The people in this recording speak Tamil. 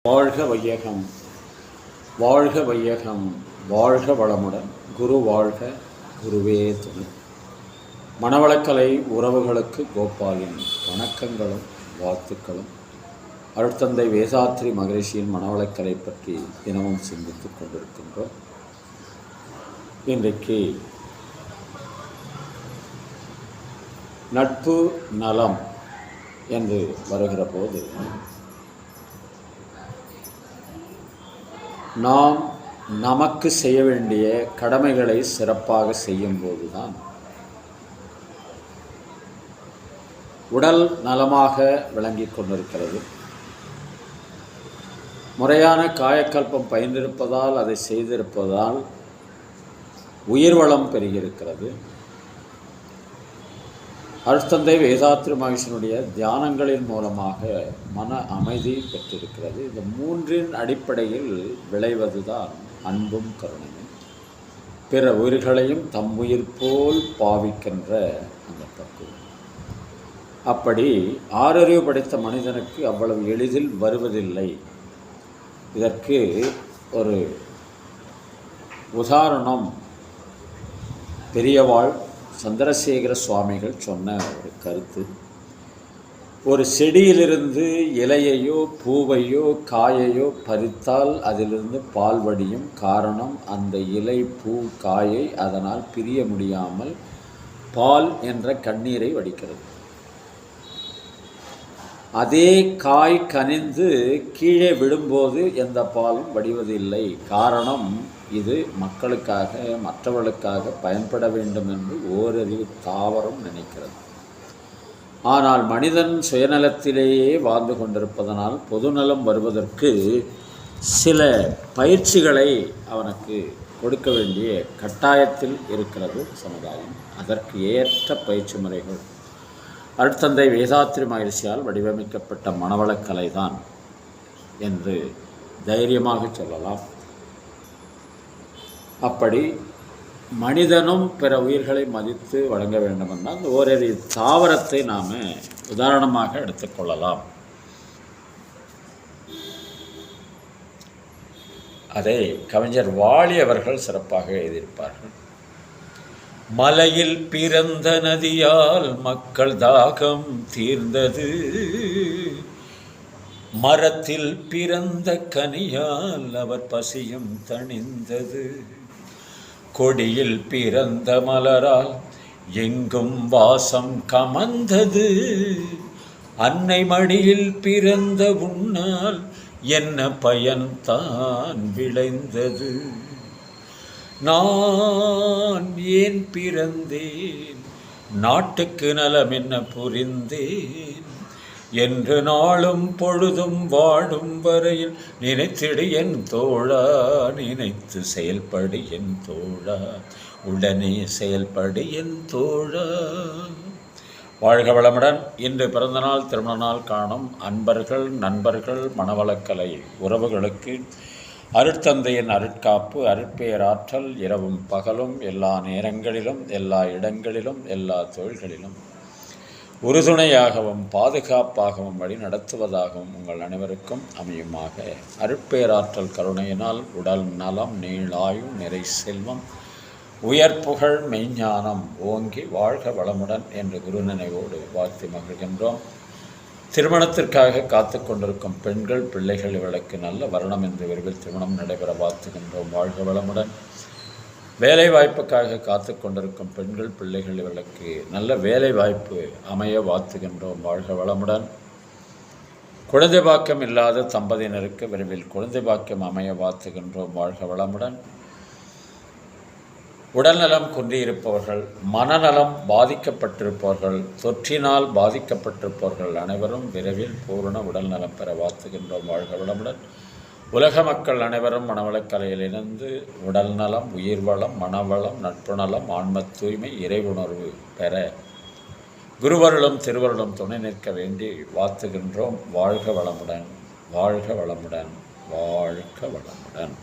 வாழ்க வையகம், வாழ்க வையகம், வாழ்க வளமுடன். குரு வாழ்க, குருவே துணை. மனவளக்கலை உறவுகளுக்கு கோபாலின் வணக்கங்களும் வாழ்த்துக்களும். அருட்தந்தை வேதாத்ரி மகரிஷியின் மனவளக்கலை பற்றி தினமும் சிந்தித்துக் கொண்டிருக்கின்றோம். இன்றைக்கு நட்பு நலம் என்று வருகிற போது நாம் நமக்கு செய்ய வேண்டிய கடமைகளை சிறப்பாக செய்யும்போது தான் உடல் நலமாக விளங்கி கொண்டிருக்கிறது. முறையான காயக்கல்பம் பயின்றிருப்பதால், அதை செய்திருப்பதால் உயிர் வளம் பெருகியிருக்கிறது. அருட்தந்தை வேதாத்ரி மகரிஷியினுடைய தியானங்களின் மூலமாக மன அமைதி பெற்றிருக்கிறது. இந்த மூன்றின் அடிப்படையில் விளைவதுதான் அன்பும் கருணையும். பிற உயிர்களையும் தம் உயிர் போல் பாவிக்கின்ற அந்த பக்குவம். அப்படி ஆறறிவு படைத்த மனிதனுக்கு அவ்வளவு எளிதில் வருவதில்லை. இதற்கு ஒரு உதாரணம் பெரியவாள் சந்திரசேகர சுவாமிகள் சொன்ன ஒரு கருத்து. ஒரு செடியிலிருந்து இலையையோ பூவையோ காயையோ பறித்தால் அதிலிருந்து பால் வடியும். காரணம், அந்த இலை பூ காயை அதனால் பிரிய முடியாமல் பால் என்ற கண்ணீரை வடிக்கிறது. அதே காய் கனிந்து கீழே விடும்போது எந்த பாலும் வடிவதில்லை. காரணம், இது மக்களுக்காக, மற்றவர்களுக்காக பயன்பட வேண்டும் என்று ஓரறிவு தாவரம் நினைக்கிறது. ஆனால் மனிதன் சுயநலத்திலேயே வாழ்ந்து கொண்டிருப்பதனால் பொதுநலம் வருவதற்கு சில பயிற்சிகளை அவனுக்கு கொடுக்க வேண்டிய கட்டாயத்தில் இருக்கிறது சமுதாயம். அதற்கு ஏற்ற பயிற்சி முறைகள் அருட்தந்தை வேதாத்ரி மகரிஷியால் வடிவமைக்கப்பட்ட மனவளக்கலை தான் என்று தைரியமாக சொல்லலாம். அப்படி மனிதனும் பிற உயிர்களை மதித்து வழங்க வேண்டுமென்றால் அந்த ஓரறிவு தாவரத்தை நாம் உதாரணமாக எடுத்துக்கொள்ளலாம். அதை கவிஞர் வாலி அவர்கள் சிறப்பாக எழுதியிருப்பார்கள். மலையில் பிறந்த நதியால் மக்கள் தாகம் தீர்ந்தது, மரத்தில் பிறந்த கனியால் அவர் பசியும் தணிந்தது, கொடியில் பிறந்த மலரால் எங்கும் வாசம் கமந்தது, அன்னை மடியில் பிறந்த உன்னால் என்ன பயன் தான் விளைந்தது, நான் ஏன் பிறந்தேன், நாட்டுக்கு நலம் என்ன புரிந்தேன் என்று நாளும் பொழுதும் வாழும் வரையில் நினைத்திடு என் தோழா, நினைத்து செயல்படு என் தோழா, உடனே செயல்படு என் தோழா. வாழ்க வளமுடன். இன்று பிறந்தநாள் திருமண நாள் காணும் அன்பர்கள், நண்பர்கள், மனவளக்கலை உறவுகளுக்கு அருட்தந்தையின் அருட்காப்பு, அருட்பேராற்றல் இரவும் பகலும் எல்லா நேரங்களிலும் எல்லா இடங்களிலும் எல்லா தொழில்களிலும் உறுதுணையாகவும் பாதுகாப்பாகவும் வழி நடத்துவதாகவும் உங்கள் அனைவருக்கும் அமையுமாக. அருட்பேராற்றல் கருணையினால் உடல் நலம், நீளாயு, நிறை செல்வம், உயர் புகழ், மெய்ஞானம் ஓங்கி வாழ்க வளமுடன் என்று குரு நினைவோடு வாழ்த்தி மகிழ்கின்றோம். திருமணத்திற்காக காத்து கொண்டிருக்கும் பெண்கள், பிள்ளைகள் இவர்களுக்கு நல்ல வரணம் என்று விரைவில் திருமணம் நடைபெற வாழ்த்துகின்றோம். வாழ்க வளமுடன். வேலை வாய்ப்புக்காக காத்து கொண்டிருக்கும் பெண்கள், பிள்ளைகள் இவர்களுக்கு நல்ல வேலை வாய்ப்பு அமைய வாழ்த்துகின்றோம். வாழ்க வளமுடன். குழந்தை பாக்கியம் இல்லாத தம்பதியினருக்கு விரைவில் குழந்தை பாக்கியம் அமைய வாழ்த்துகின்றோம். வாழ்க வளமுடன். உடல்நலம் குன்றியிருப்பவர்கள், மனநலம் பாதிக்கப்பட்டிருப்பவர்கள், தொற்றினால் பாதிக்கப்பட்டிருப்பவர்கள் அனைவரும் விரைவில் பூரண உடல்நலம் பெற வாழ்த்துகின்றோம். வாழ்க வளமுடன். உலக மக்கள் அனைவரும் மனவளக்கலையில் இணைந்து உடல் நலம், உயிர் வளம், மனவளம், நட்பு நலம், ஆன்ம தூய்மை, இறை உணர்வு பெற குருவருளும் திருவருளும் துணை நிற்க வேண்டி வாழ்த்துகின்றோம். வாழ்க வளமுடன், வாழ்க வளமுடன், வாழ்க வளமுடன்.